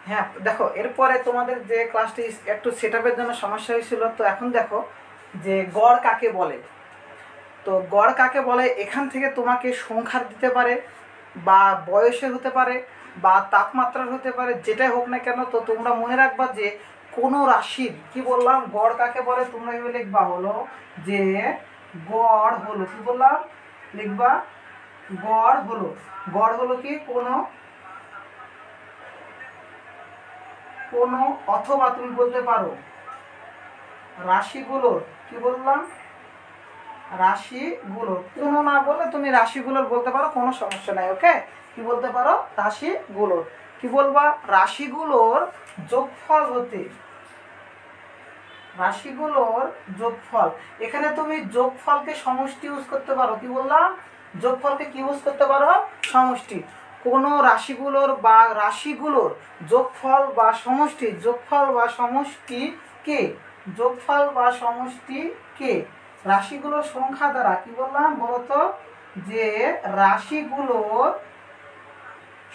হ্যাঁ দেখো, এরপরে তোমাদের যে ক্লাসটি একটু সেট আপের জন্য সমস্যা হয়েছিল, তো এখন দেখো যে গড় কাকে বলে। তো গড় কাকে বলে এখান থেকে তোমাকে সংখ্যার দিতে পারে, বা বয়সের হতে পারে, বা তাপমাত্রার হতে পারে, যেটাই হোক না কেন। তো তোমরা মনে রাখবা যে কোনো রাশির কি বললাম গড় কাকে বলে, তোমরা এভাবে লিখবা হলো যে গড় হলো, কি বললাম লিখবা, গড় হলো, গড় হলো কি কোনো কোনো অথবা তুমি বলতে পারো রাশিগুলোর, কি বললাম রাশিগুলোর, কোনো না বললে তুমি রাশিগুলোর বলতে পারো, কোনো সমস্যা নাই। ওকে, কি বলতে পারো রাশিগুলোর, কি বলবা রাশিগুলোর যোগফল হতে, রাশিগুলোর যোগফল। এখানে তুমি যোগফলকে সমষ্টি ইউজ করতে পারো, কি বললাম যোগফলকে কি ইউজ করতে পারো সমষ্টি। কোনো রাশিগুলোর বা রাশিগুলোর যোগফল বা সমষ্টি, যোগফল বা সমষ্টি কে, যোগফল বা সমষ্টি কে রাশিগুলোর সংখ্যা দ্বারা, কি বললাম বলতো যে রাশিগুলোর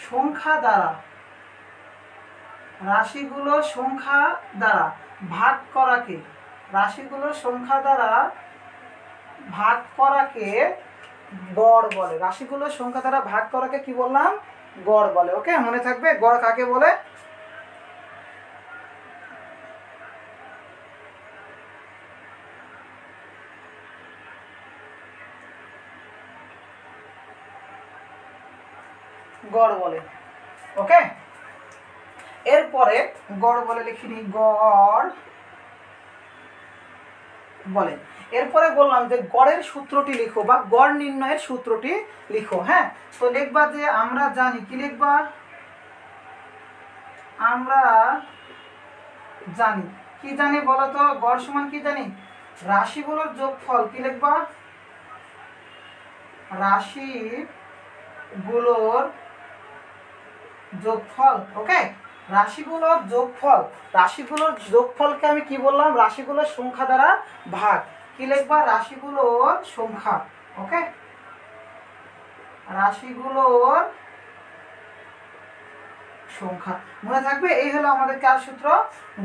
সংখ্যা দ্বারা, রাশিগুলোর সংখ্যা দ্বারা ভাগ করাকে, রাশিগুলোর সংখ্যা দ্বারা ভাগ করাকে গড় বলে। রাশিগুলোর সংখ্যা দ্বারা ভাগ করাকে কি বললাম গড় বলে। ওকে, মনে থাকবে গড় কাকে বলে। গড় বলে। ওকে, এরপরে গড় বলে লিখিনি, গড় বলে। এরপরে বললাম যে গড়ের সূত্রটি লিখো বা গড় নির্ণয়ের সূত্রটি লিখো। হ্যাঁ, তো লিখবা যে আমরা জানি, কি লিখবা আমরা জানি, কি জানি বলো তো, গড় সমান কি জানি রাশিগুলোর যোগফল, কি লিখবা রাশিগুলোর যোগফল। ওকে, রাশিগুলোর যোগফল, রাশিগুলোর যোগফলকে আমি কি বললাম রাশিগুলোর সংখ্যা দ্বারা ভাগ, কি লিখবা রাশিগুলোর সংখ্যা। ওকে, রাশিগুলোর সংখ্যা মনে থাকবে। এই হলো আমাদের কার সূত্র,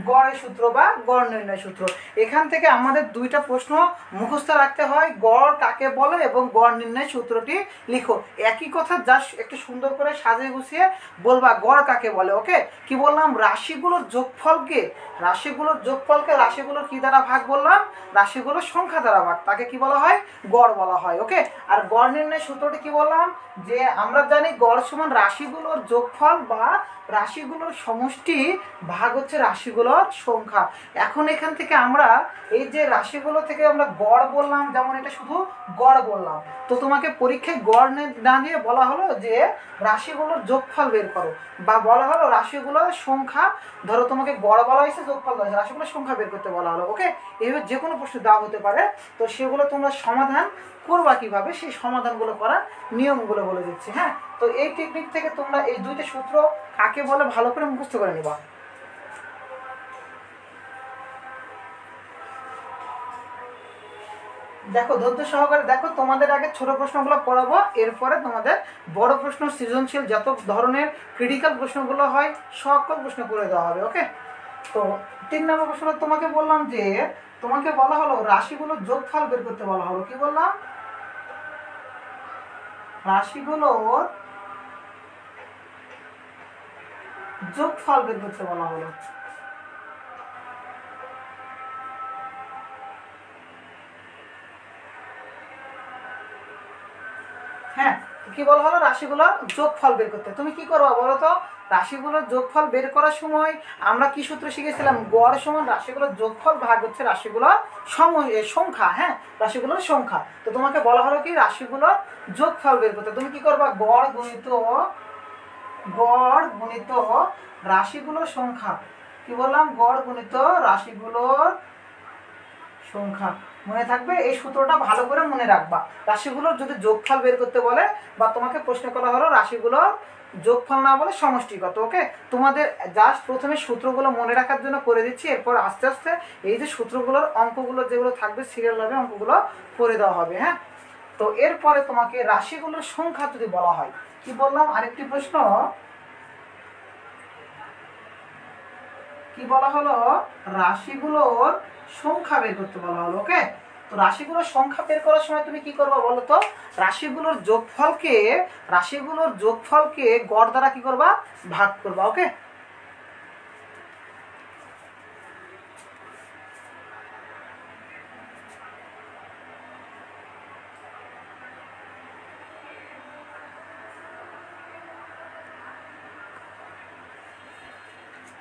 গড়ের সূত্র বা গড় নির্ণয় সূত্র। এখান থেকে আমাদের দুইটা প্রশ্ন মুখস্থ রাখতে হয়, গড় কাকে বলে এবং গড় নির্ণয় সূত্রটি লিখো। একই কথা জাস্ট একটু সুন্দর করে সাজিয়ে গুছিয়ে বলবা গড় কাকে বলে। ওকে, কি বললাম রাশিগুলোর যোগফলকে, রাশিগুলোর যোগফলকে রাশিগুলোর কি দ্বারা ভাগ বললাম রাশিগুলোর সংখ্যা দ্বারা ভাগ, তাকে কি বলা হয় গড় বলা হয়। ওকে, আর গড় নির্ণয় সূত্রটি কি বললাম যে আমরা জানি গড় সমান রাশিগুলোর যোগফল বা রাশিগুলোর সমষ্টি ভাগ হচ্ছে রাশিগুলোর সংখ্যা। এখন এখান থেকে আমরা এই যে রাশিগুলো থেকে আমরা গড় বললাম, যেমন এটা শুধু গড় বললাম, তো তোমাকে পরীক্ষায় গড় না দিয়ে বলা হলো যে রাশিগুলোর যোগফল বের করো, বা বলা হলো রাশিগুলোর সংখ্যা, ধরো তোমাকে গড় বলা হয়েছে যোগফল বলা হয়েছে, রাশিগুলোর সংখ্যা বের করতে বলা হলো। ওকে, এইভাবে যে কোনো প্রশ্ন দেওয়া হতে পারে, তো সেগুলো তোমরা সমাধান করবা কিভাবে সেই সমাধানগুলো করার নিয়মগুলো বলে দিচ্ছি। হ্যাঁ, তো এই টেকনিক থেকে তোমরা এই দুইটা সূত্র কাকে বলে ভালো করে মুখস্থ করে নিবা। দেখো ধৈর্য সহকারে দেখো, তোমাদের আগে ছোট প্রশ্নগুলো পড়াবো, এরপরে তোমাদের বড় প্রশ্ন সৃজনশীল যত ধরনের ক্রিটিক্যাল প্রশ্নগুলো হয় সকল প্রশ্ন করে দেওয়া হবে। ওকে, তো 3 নম্বর প্রশ্ন তোমাকে বললাম যে তোমাকে বলা হলো রাশিগুলোর যোগফল বের করতে বলা হলো, কি বললাম রাশিগুলোর যোগফল বের করতে বলা হলো। হ্যাঁ, কি বলা হলো রাশিগুলোর যোগফল বের করতে। তুমি কি করবা বলো তো, রাশিগুলোর যোগফল বের করার সময় আমরা কি সূত্র শিখেছিলাম, গড় সমান রাশিগুলোর যোগফল ভাগ হচ্ছে রাশিগুলোর সংখ্যা। হ্যাঁ, রাশিগুলোর সংখ্যা। তো তোমাকে বলা হলো কি রাশিগুলোর যোগফল বের করতে, তুমি কি করবা গড় গুণিত রাশিগুলোর সংখ্যা, কি বললাম গড় গুণিত রাশিগুলোর সংখ্যা। মনে থাকবে, এই সূত্রটা ভালো করে মনে রাখবা। রাশিগুলোর যদি যোগফল বের করতে বলে বা তোমাকে প্রশ্ন করা হলো রাশিগুলোর যোগফল না বলে সমষ্টি কত। ওকে, তোমাদের জাস্ট প্রথমে সূত্রগুলো মনে রাখার জন্য করে দিচ্ছি, এরপর আস্তে আস্তে এই যে সূত্রগুলোর অঙ্কগুলো যেগুলো থাকবে সিরিয়ালভাবে অঙ্কগুলো করে দেওয়া হবে। হ্যাঁ, তো এরপরে তোমাকে রাশিগুলোর সংখ্যা যদি বলা হয়, কি বললাম আরেকটি প্রশ্ন, কি বলা হলো, রাশিগুলোর সংখ্যা বের করতে বলা হলো। ওকে, তো রাশিগুলোর সংখ্যা বের করার সময় তুমি কি করবা বলো তো, রাশিগুলোর যোগফলকে গড় দ্বারা কি করবা, ভাগ করবা। ওকে,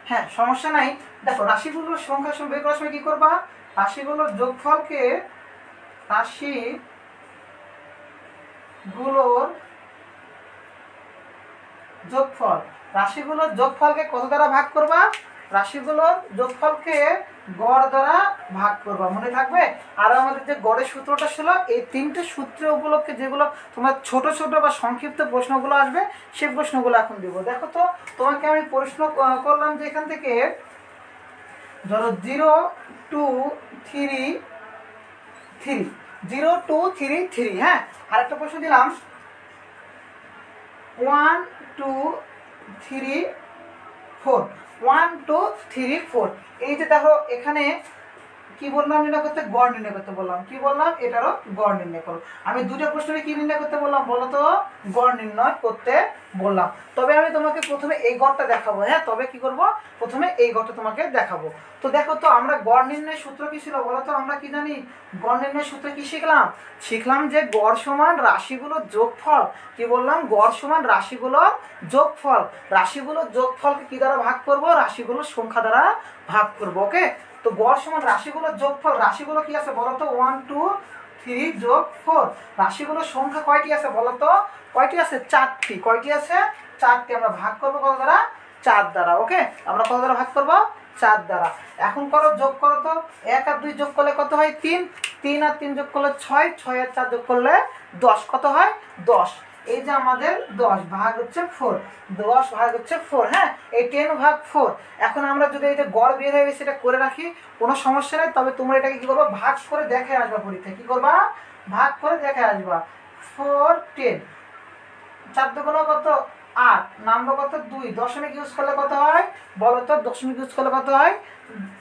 হ্যাঁ সমস্যা নাই। দেখো রাশিগুলোর সংখ্যা বের করার সময় কি করবা, রাশিগুলোর রাশিগুলোর যোগফলকে কত দ্বারা ভাগ করবা, রাশিগুলোর যোগফলকে গড় দ্বারা ভাগ করবা, মনে থাকবে। আর আমাদের যে গড়ের সূত্রটা ছিল, এই তিনটে সূত্রের উপলক্ষে যেগুলো তোমার ছোট ছোট বা সংক্ষিপ্ত প্রশ্নগুলো আসবে, সেই প্রশ্নগুলো এখন দিব। দেখো তো, তোমাকে আমি প্রশ্ন করলাম যে এখান থেকে ধরো 0 2 3 3 0 2 3 3, হ্যাঁ। আরেকটা প্রশ্ন দিলাম 1 2 3 4 1 2 3 4। এই যে দেখো এখানে কি বললাম, নির্ণয় করতে, গড় নির্ণয় করতে বললাম। কি বললাম, এটারও গড় নির্ণয় করো। আমি দুটো প্রশ্নে কি নির্ণয় করতে বললাম বলো তো, গড় নির্ণয় করতে বললাম। তবে আমি তোমাকে প্রথমে এই গড়টা দেখাবো, হ্যাঁ। তবে কি করব, প্রথমে এই গড়টা তোমাকে দেখাবো। তো দেখো তো, আমরা গড় নির্ণয়ের সূত্র কি ছিল বলো তো, আমরা কি জানি, গড় নির্ণয়ের সূত্র কি শিখলাম যে গড় সমান রাশিগুলোর যোগফল। কি বললাম, গড় সমান রাশিগুলোর যোগফল। রাশিগুলোর যোগফলকে কি দ্বারা ভাগ করব, রাশিগুলোর সংখ্যা দ্বারা ভাগ করব। ওকে, তো গড় সমান রাশিগুলোর যোগফল। রাশিগুলো কি আছে বলো তো, 1 2 3 যোগ 4। রাশিগুলোর সংখ্যা কয়টি আছে বলো তো, কয়টি আছে, 4টি। কয়টি আছে, 4টি। আমরা ভাগ করবো কত দ্বারা, 4 দ্বারা। ওকে, আমরা কত দ্বারা ভাগ করবো, 4 দ্বারা। এখন করো, যোগ করো তো, 1 আর 2 যোগ করলে কত হয়, 3। 3 আর 3 যোগ করলে 6, 6 আর 4 যোগ করলে 10। কত হয়, 10। এই যে আমাদের 10 ভাগ হচ্ছে 4, 10 ভাগ হচ্ছে 4, হ্যাঁ। এই 10 ভাগ 4। এখন আমরা যদি এই যে গড় বের হয়ে গেছে এটা করে রাখি, কোনো সমস্যা নেই। তবে তোমরা এটাকে কি করবা, ভাগ করে দেখে আসবা পরীক্ষায়। কি করবা, ভাগ করে দেখে আসবা। 4 10, 4 দুগুণ কত, 8, নামবো কত, 2। দশমিক ইউজ করলে কত হয় বলো তো, দশমিক ইউজ করলে কত হয়,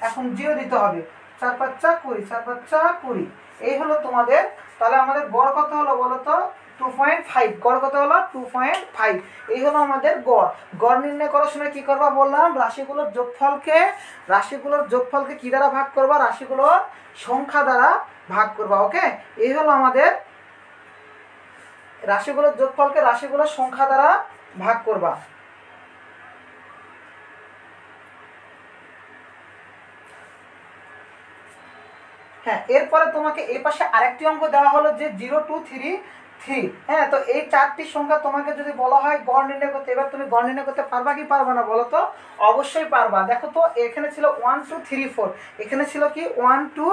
এখন 0 দিতে হবে। 4 5 20, 4 5 20। এই হলো তোমাদের। তাহলে আমাদের গড় কত হলো বলো তো, 2.5। গড় কত হলো, 2.5। এই হলো আমাদের গড়। গড় নির্ণয় করার সময় কি করবা বললাম, রাশিগুলোর যোগফলকে কি দ্বারা ভাগ করবা, রাশিগুলোর সংখ্যা দ্বারা ভাগ করবা। ওকে, এই হলো আমাদের রাশিগুলোর যোগফলকে রাশিগুলোর সংখ্যা দ্বারা ভাগ করবা। হ্যাঁ, এরপরে তোমাকে এই পাশে আরেকটি অঙ্ক দেওয়া হলো যে 0 2 3 3, হ্যাঁ। তো এই 4টি সংখ্যা তোমাকে যদি বলা হয় গড় নির্ণয় করতে, এবার তুমি গড় নির্ণয় করতে পারবা কি পারবা না বলো তো, অবশ্যই পারবা। দেখো তো, এখানে ছিল 1 2 3 4, এখানে ছিল কি 1 2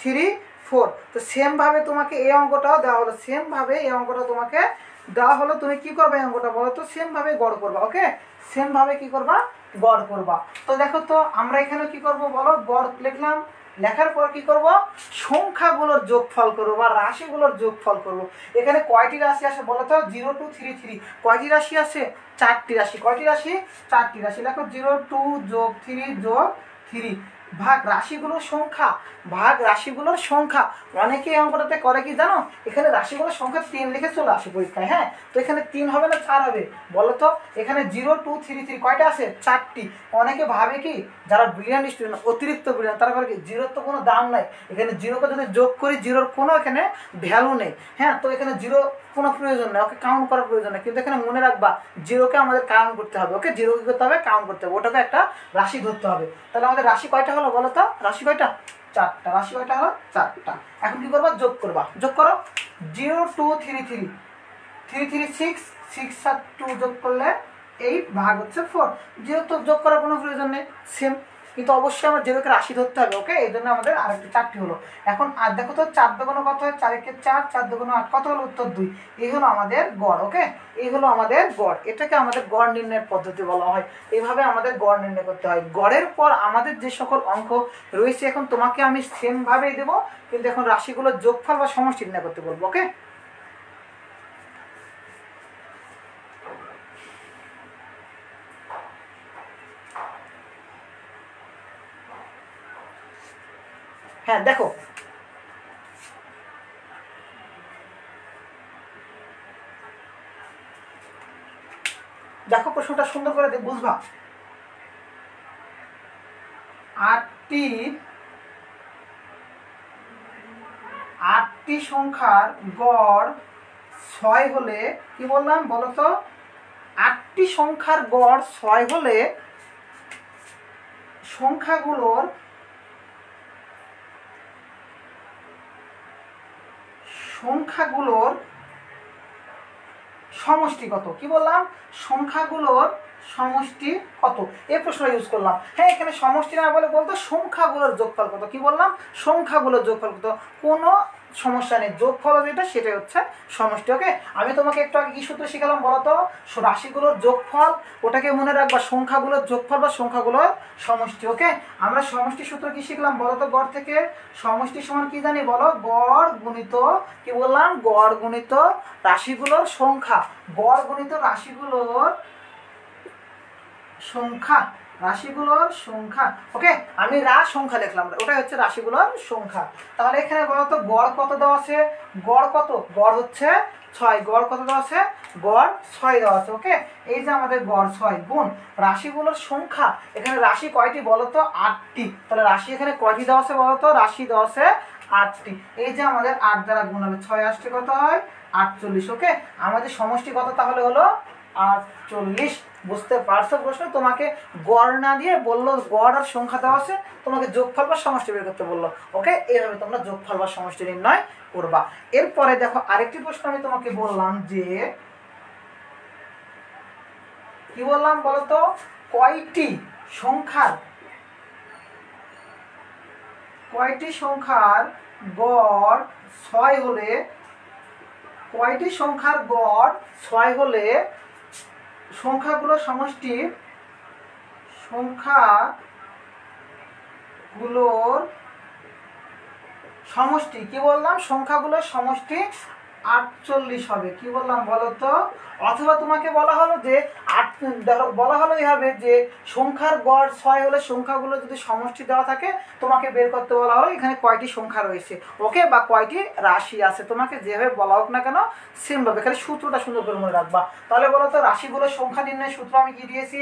3 4। তো সেম ভাবে তোমাকে এই অঙ্কটাও দেওয়া হলো, সেম ভাবে এই অঙ্কটা তোমাকে দেওয়া হলো। তুমি কি করবে এই অঙ্কটা বলো তো, সেম ভাবে গড় করবা। ওকে, সেম ভাবে কি করবা, গড় করবা। তো দেখো তো, আমরা এখানে কি করব বলো, গড় লিখলাম। লেখার পর কি করব, সংখ্যাগুলোর যোগফল করব বা রাশিগুলোর যোগফল করব। এখানে কয়টি রাশি আসে বলো তো, 0 2 3 3। কয়টি রাশি আছে, 4টি রাশি। কয়টি রাশি, 4টি রাশি। দেখো 0 2 যোগ 3 যোগ 3 ভাগ রাশিগুলোর সংখ্যা, ভাগ রাশিগুলোর সংখ্যা। অনেকে এই অঙ্কটাতে করে কি জানো, এখানে রাশিগুলোর সংখ্যা 3 লিখে চলে আসে পরীক্ষায়, হ্যাঁ। তো এখানে 3 হবে না 4 হবে বলো তো, এখানে 0 2 3 3 কয়টা আছে, 4টি। অনেকে ভাবে কি, যারা ব্রিলিয়ান্ট স্টুডেন্ট, অতিরিক্ত ব্রিলিয়ান্ট, তারা ভাবে কি 0-র তো কোনো দাম নাই, এখানে 0-কে যদি যোগ করি 0-র কোনো এখানে ভ্যালু নেই, হ্যাঁ। তো এখানে 0 কোনো প্রয়োজন নেই, ওকে কাউন্ট করার প্রয়োজন নেই। কিন্তু এখানে মনে রাখবা, 0-কে আমাদের কাউন্ট করতে হবে। ওকে, 0 কি করতে হবে, কাউন্ট করতে হবে, ওটাকে একটা রাশি ধরতে হবে। তাহলে আমাদের রাশি কয়টা হলো বলো তো, রাশি কয়টা, 4টা। রাশি কয়টা হলো, 4টা। এখন কি করবা, যোগ করবা। যোগ করো, 0 2 3 3 3 3 6, 6 আর 2 যোগ করলে 8 ভাগ হচ্ছে 4। 0 তো যোগ করার কোনো প্রয়োজন নেই, সেম। কিন্তু অবশ্যই আমার 0-কে রাশি ধরতে হবে। ওকে, এই জন্য আমাদের আরেকটি 4টি হলো। এখন আর দেখো তো, 4 দুগুণ কত হয়, 4 একে 4, 4 দুগুণ 8, কত হলো, উত্তর 2। এই হলো আমাদের গড়। ওকে, এই হলো আমাদের গড়। এটাকে আমাদের গড় নির্ণয়ের পদ্ধতি বলা হয়। এইভাবে আমাদের গড় নির্ণয় করতে হয়। গড়ের পর আমাদের যে সকল অঙ্ক রয়েছে, এখন তোমাকে আমি সেম ভাবেই দেবো, কিন্তু এখন রাশিগুলোর যোগফল বা সমষ্টি নির্ণয় করতে বলবো। ওকে, হ্যাঁ দেখো, দেখো প্রশ্নটা সুন্দর করে বুঝবা। আটটি সংখ্যার গড় 6 হলে কি বললাম বলো তো? 8টি সংখ্যার গড় 6 হলে সংখ্যাগুলোর সমষ্টি কত? কি বললাম? সংখ্যাগুলোর সমষ্টি কত? এই প্রশ্নটা ইউজ করলাম। হ্যাঁ, এখানে সমষ্টি না বলে বলতো সংখ্যাগুলোর যোগফল কত। কি বললাম? সংখ্যাগুলোর যোগফল কত। কোনো সমস্যা নেই, যোগফল যেটা সেটাই হচ্ছে সমষ্টি। ওকে, আমি তোমাকে একটু আগে কি সূত্র শিখালাম বলো তো? রাশিগুলোর যোগফল, ওটাকে মনে রাখবা, সংখ্যাগুলোর যোগফল বা সংখ্যাগুলোর সমষ্টি। ওকে, আমরা সমষ্টি সূত্র কি শিখলাম বলো তো? গড় থেকে সমষ্টি সমান কি জানি বলো? গড় গুণিত, কি বললাম? গড় গুণিত রাশিগুলোর সংখ্যা। গড় গুণিত রাশিগুলোর সংখ্যা, রাশিগুলোর সংখ্যা। ওকে, আমি সংখ্যা লিখলাম, ওটাই হচ্ছে রাশিগুলোর সংখ্যা। তাহলে এখানে বলতো গড় কত দেওয়া আছে? গড় কত? গড় হচ্ছে 6। গড় কত দেওয়া আছে? গড় 6 দেওয়া আছে। ওকে, এই যে আমাদের গড় 6 গুণ রাশিগুলোর সংখ্যা। এখানে রাশি কয়টি বলতো? 8টি। তাহলে রাশি এখানে কয়টি দেওয়া আছে বলতো? রাশি দেওয়া আছে 8টি। এই যে আমাদের 8 দ্বারা গুণ হবে, 6 আসছে কত হয়? 48। ওকে, আমাদের সমষ্টি কত তাহলে হলো? 48। বুঝতে পারছো প্রশ্ন? তোমাকে গড় না দিয়ে বললো গড় আর সংখ্যা দেওয়া আছে, তোমাকে যোগফল বা সমষ্টি বের করতে বললো। ওকে, এইভাবে তোমরা যোগফল বা সমষ্টি নির্ণয় করবা। এরপরে দেখো আরেকটি প্রশ্ন আমি তোমাকে বললাম যে, কি বললাম বলতো? কয়টি সংখ্যার গড় 6 হলে, কয়টি সংখ্যার গড় 6 হলে সংখ্যাগুলোর সমষ্টি, কি বললাম? সংখ্যাগুলোর সমষ্টি 48 হবে। কি বললাম বলো তো? অথবা তোমাকে বলা হলো যে বলা হলো এইভাবে যে সংখ্যার গড় 6 হলে সংখ্যাগুলো যদি সমষ্টি দেওয়া থাকে, তোমাকে বের করতে বলা হলো এখানে কয়টি সংখ্যা রয়েছে। ওকে, বা কয়টি রাশি আছে। তোমাকে যেভাবে বলা হোক না কেন সেমভাবে, খালি সূত্রটা সুন্দর করে মনে রাখবা। তাহলে বলো তো রাশিগুলোর সংখ্যা নির্ণয়ের সূত্র আমি কি দিয়েছি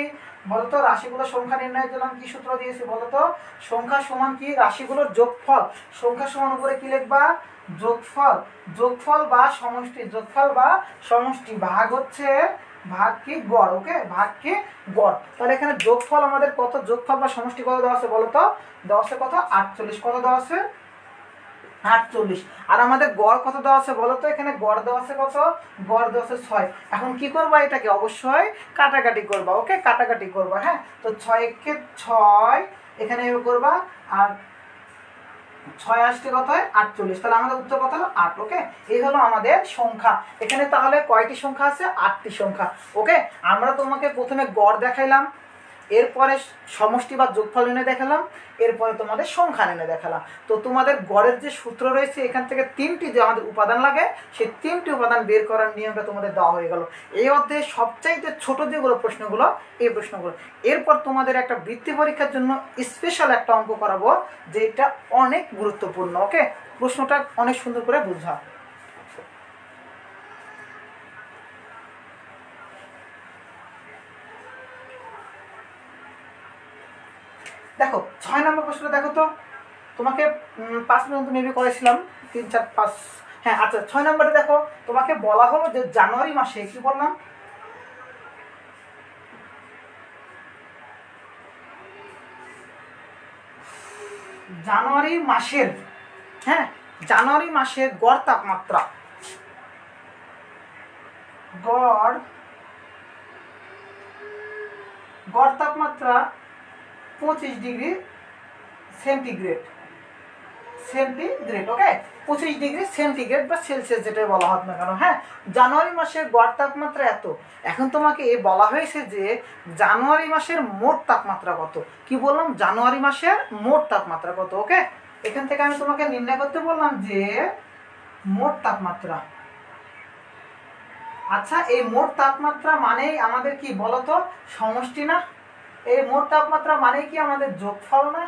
বলো তো? রাশিগুলোর সংখ্যা নির্ণয়ের জন্য আমি কি সূত্র দিয়েছি বলো তো? সংখ্যা সমান কি? রাশিগুলোর যোগফল। সংখ্যা সমান উপরে কি লিখবা? যোগফল। যোগফল বা সমষ্টি, যোগফল বা সমষ্টি ভাগ হচ্ছে ভাগ কি? গড়। ওকে, ভাগ কি? গড়। তাহলে এখানে যোগফল আমাদের কত? যোগফল বা সমষ্টি কত দেওয়া আছে বলো তো? দেওয়া আছে কত? 48। কত দেওয়া আছে? 48। আর আমাদের গড় কত দেওয়া আছে বলো তো? এখানে গড় দেওয়া আছে কত? গড় দেওয়া আছে 6। এখন কি করবা? এটাকে অবশ্যই কাটাকাটি করবা। ওকে, কাটাকাটি করবা। হ্যাঁ, তো 6 কে 6 এখানে করবা, আর 6 আসছে কত হয়? 48। তাহলে আমাদের উত্তর কত হলো? 8। ওকে, এই হলো আমাদের সংখ্যা। এখানে তাহলে কয়টি সংখ্যা আছে? 8টি সংখ্যা। ওকে, আমরা তোমাকে প্রথমে গড় দেখাইলাম, এরপরে সমষ্টি বা যোগফল এনে দেখালাম, এরপরে তোমাদের সংখ্যা এনে দেখালাম। তো তোমাদের গড়ের যে সূত্র রয়েছে, এখান থেকে 3টি যে আমাদের উপাদান লাগে, সেই 3টি উপাদান বের করার নিয়মটা তোমাদের দেওয়া হয়ে গেল। এই অধ্যায়ে সবচাইতে ছোট যেগুলো প্রশ্নগুলো, এই প্রশ্নগুলো। এরপর তোমাদের একটা বৃত্তি পরীক্ষার জন্য স্পেশাল একটা অঙ্ক করাবো, যেটা অনেক গুরুত্বপূর্ণ। ওকে, প্রশ্নটা অনেক সুন্দর করে বুঝা। দেখো 6 নম্বর প্রশ্নটা দেখো তো। তোমাকে 5 পর্যন্ত মেবি করেছিলাম, 3 4 5। হ্যাঁ, আচ্ছা 6 নম্বরে দেখো, তোমাকে বলা হলো যে জানুয়ারি মাসে, কি বললাম? জানুয়ারি মাসের, হ্যাঁ, জানুয়ারি মাসের গড় তাপমাত্রা, গড় তাপমাত্রা 25 ডিগ্রি সেন্টিগ্রেড। ওকে, 25 ডিগ্রি সেন্টিগ্রেড বা সেলসিয়াস যেটা বলা হোক না কেন। হ্যাঁ, জানুয়ারি মাসের গড় তাপমাত্রা এত। এখন তোমাকে বলা হয়েছে যে জানুয়ারি মাসের মোট তাপমাত্রা কত। কি বললাম? জানুয়ারি মাসের মোট তাপমাত্রা কত। ওকে, এখান থেকে আমি তোমাকে নির্ণয় করতে বললাম যে মোট তাপমাত্রা। আচ্ছা, এই মোট তাপমাত্রা মানেই আমাদের কি বলতো? সমষ্টি না? এই মোট তাপমাত্রা মানে কি আমাদের যোগফল না?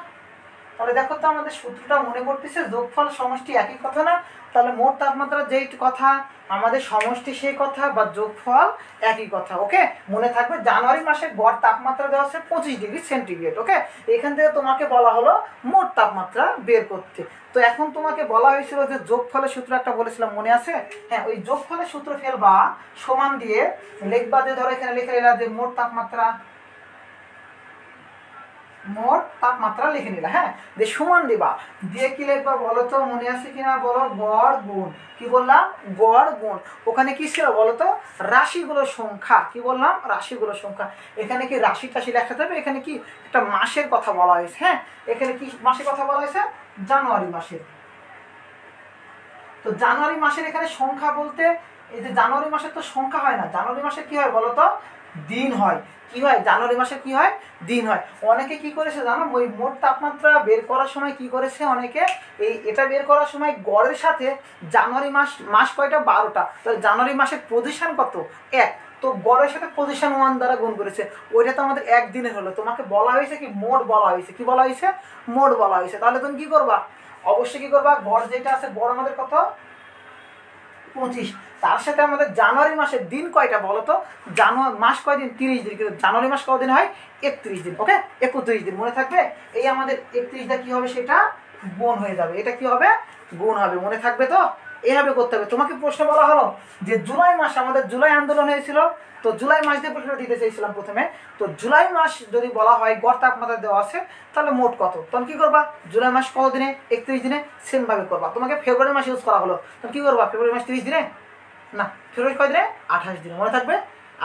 তাহলে দেখো তো আমাদের সূত্রটা মনে করতেছে, যোগফল সমষ্টি একই কথা না? তাহলে মোট তাপমাত্রা যেই কথা, আমাদের সমষ্টি সেই কথা, বা যোগফল একই কথা। ওকে, মনে থাকবে জানুয়ারি মাসের গড় তাপমাত্রা দেওয়া আছে 25°C। ওকে, এখান থেকে তোমাকে বলা হলো মোট তাপমাত্রা বের করতে। তো এখন তোমাকে বলা হয়েছিল যে যোগফলের সূত্র একটা বলেছিলাম, মনে আছে? হ্যাঁ, ওই যোগফলের সূত্র ফেলবা, সমান দিয়ে লিখবা, যে ধরো এখানে লিখে নিলা যে মোট তাপমাত্রা লিখে নিলা। হ্যাঁ, যে সমান দিবা, দিয়ে কি লিখবা বলো তো, মনে আছে কিনা বলো? গড় গুণ, কি বললাম? গড় গুণ। ওখানে কি ছিল বলো তো? রাশিগুলোর সংখ্যা। কি বললাম? রাশিগুলোর সংখ্যা। এখানে কি রাশি টাশি লেখা যাবে? এখানে কি একটা মাসের কথা বলা হয়েছে। হ্যাঁ, এখানে কি মাসের কথা বলা হয়েছে? জানুয়ারি মাসের। তো জানুয়ারি মাসের এখানে সংখ্যা বলতে, এই যে জানুয়ারি মাসের তো সংখ্যা হয় না, জানুয়ারি মাসে কি হয় বলো তো? দিন হয়। কি হয়? জানুয়ারি মাসে কি হয়? দিন হয়। অনেকে কি করেছে জানো? ওই মোট তাপমাত্রা বের করার সময় কি করেছে অনেকে, এটা বের করার সময় গড়ের সাথে জানুয়ারি মাস কয়টা? 12টা। তাহলে জানুয়ারি মাসের পজিশন কত? 1। তো গড়ের সাথে পজিশন 1 দ্বারা গুণ করেছে। ওইটা তো আমাদের একদিনের হলো। তোমাকে বলা হয়েছে কি? মোট বলা হয়েছে। কি বলা হয়েছে? মোট বলা হয়েছে। তাহলে তুমি কি করবা? অবশ্যই কি করবা? গড় যেটা আছে, গড় আমাদের কত? 25। তার সাথে আমাদের জানুয়ারি মাসের দিন কয়টা বলো তো? মাস কয়দিন? 30 দিন। কিন্তু জানুয়ারি মাস কদিন হয়? 31 দিন। ওকে, 31 দিন। মনে থাকবে? এই আমাদের 31টা কি হবে? সেটা গুণ হয়ে যাবে। এটা কি হবে? গুণ হবে। মনে থাকবে তো? এইভাবে করতে হবে। তোমাকে প্রশ্ন বলা হলো যে জুলাই মাস, আমাদের জুলাই আন্দোলন হয়েছিল, তো জুলাই মাস দিয়ে প্রশ্নটা দিতে চাইছিলাম প্রথমে। তো জুলাই মাস যদি বলা হয় গড় তাপমাত্রা দেওয়া আছে, তাহলে মোট কত? তখন কি করবা? জুলাই মাস কত দিনে? 31 দিনে। সেম ভাবে করবা। তোমাকে ফেব্রুয়ারি মাস ইউজ করা হলো, তখন কি করবা? ফেব্রুয়ারি মাস 30 দিনে না, ফেব্রুয়ারি কয় দিনে? 28 দিনে। মনে থাকবে?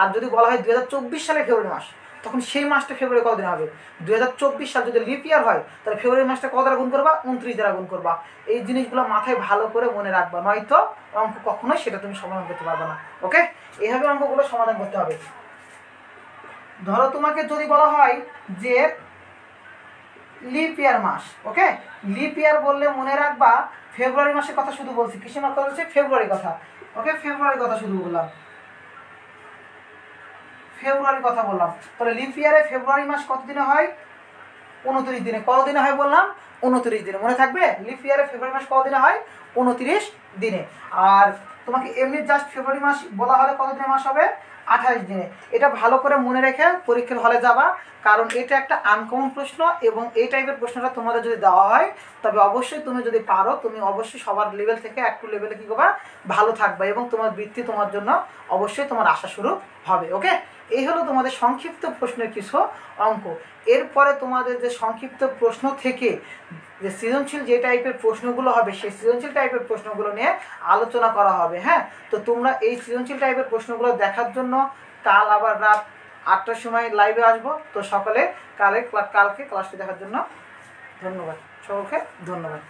আর যদি বলা হয় 2024 সালে ফেব্রুয়ারি মাস, তখন সেই মাসটা ফেব্রুয়ারি কদিন হবে? 2024 সাল যদি লিপ ইয়ার হয়, তাহলে ফেব্রুয়ারি মাসটা কত দ্বারা গুণ করবা? 29 দ্বারা গুণ করবা। এই জিনিসগুলো মাথায় ভালো করে মনে রাখবা, নয়তো অঙ্ক কখনোই সেটা তুমি সমাধান করতে পারবে না। ওকে, এইভাবে অঙ্কগুলো সমাধান করতে হবে। ধরো তোমাকে যদি বলা হয় যে লিপ ইয়ার মাস, ওকে, লিপ ইয়ার বললে মনে রাখবা ফেব্রুয়ারি মাসের কথা শুধু বলছি। কিসের কথা বলছি? ফেব্রুয়ারি কথা। ওকে, ফেব্রুয়ারি কথা শুধু বললাম, ফেব্রুয়ারি কথা বললাম। তাহলে লিপ ইয়ারে ফেব্রুয়ারি মাস কত দিনে হয়? 29 দিনে। কত দিনে হয় বললাম? 29 দিনে। মনে থাকবে? লিপ ইয়ারে ফেব্রুয়ারি মাস কত দিনে হয়? 29 দিনে। আর তোমাকে এমনি জাস্ট ফেব্রুয়ারি মাস বলা হলে কত দিনে মাস হবে? 28 দিনে। এটা ভালো করে মনে রেখে পরীক্ষার হলে যাবা, কারণ এটা একটা আনকমন প্রশ্ন, এবং এই টাইপের প্রশ্নটা তোমাদের যদি দেওয়া হয়, তবে অবশ্যই তুমি যদি পারো, তুমি অবশ্যই সবার লেভেল থেকে একটু লেভেলে কী করবা? ভালো থাকবে, এবং তোমার বৃত্তি তোমার জন্য অবশ্যই তোমার আশা শুরু হবে। ওকে, এই হলো তোমাদের সংক্ষিপ্ত প্রশ্নের কিছু অঙ্ক। এরপরে তোমাদের যে সংক্ষিপ্ত প্রশ্ন থেকে যে সৃজনশীল যে টাইপের প্রশ্নগুলো হবে, সেই সৃজনশীল টাইপের প্রশ্নগুলো নিয়ে আলোচনা করা হবে। হ্যাঁ, তো তোমরা এই সৃজনশীল টাইপের প্রশ্নগুলো দেখার জন্য কাল আবার রাত 8টার সময় লাইভে আসবো। তো সকালে কালকে ক্লাসটি দেখার জন্য ধন্যবাদ। সকলকে ধন্যবাদ।